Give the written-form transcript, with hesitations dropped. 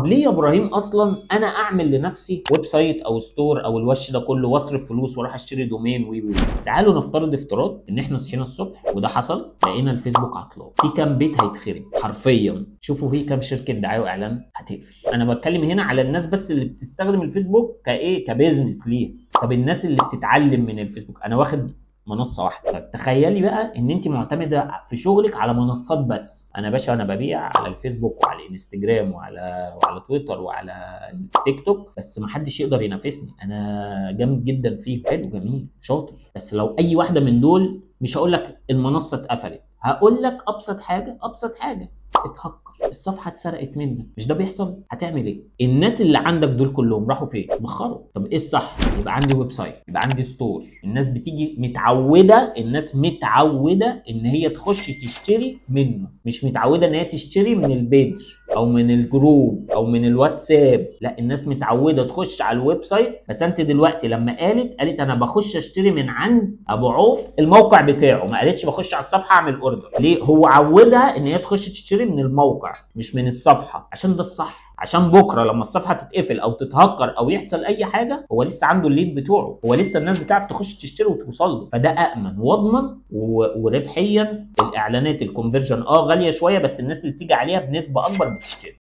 طب ليه يا ابراهيم اصلا انا اعمل لنفسي ويب سايت او ستور او الوش ده كله واصرف فلوس واروح اشتري دومين وي. تعالوا نفترض افتراض ان احنا صحينا الصبح وده حصل، لقينا الفيسبوك عطلان، في كام بيت هيتخرب حرفيا. شوفوا في كام شركه دعايه واعلان هتقفل. انا بتكلم هنا على الناس بس اللي بتستخدم الفيسبوك كايه، كبزنس ليه. طب الناس اللي بتتعلم من الفيسبوك، انا واخد منصه واحده. طب تخيلي بقى ان انت معتمده في شغلك على منصات بس. انا باشا انا ببيع على الفيسبوك وعلى الانستجرام وعلى تويتر وعلى التيك توك، بس ما حدش يقدر ينافسني، انا جامد جدا فيه، حلو جميل شاطر. بس لو اي واحده من دول، مش هقول لك المنصه اتقفلت، هقول لك ابسط حاجه اتهكر، الصفحه اتسرقت منك، مش ده بيحصل؟ هتعمل ايه؟ الناس اللي عندك دول كلهم راحوا فين؟ مخروا. طب ايه الصح؟ يبقى عندي ويب سايت، يبقى عندي ستور، الناس بتيجي متعوده، الناس متعوده ان هي تخش تشتري منه، مش متعوده ان هي تشتري من البيج او من الجروب او من الواتساب، لا الناس متعوده تخش على الويب سايت. بس انت دلوقتي لما قالت انا بخش اشتري من عند ابو عوف الموقع بتاعه، ما قالتش بخش على الصفحه اعمل اوردر. ليه؟ هو عودها ان هي تخش تشتري من الموقع مش من الصفحه، عشان ده الصح. عشان بكره لما الصفحه تتقفل او تتهكر او يحصل اي حاجه، هو لسه عنده الليد بتوعه، هو لسه الناس بتعرف تخش تشتري وتوصل له، فده امن واضمن وربحيا. الاعلانات الكونفرجن غاليه شويه، بس الناس اللي بتيجي عليها بنسبه اكبر بتشتري.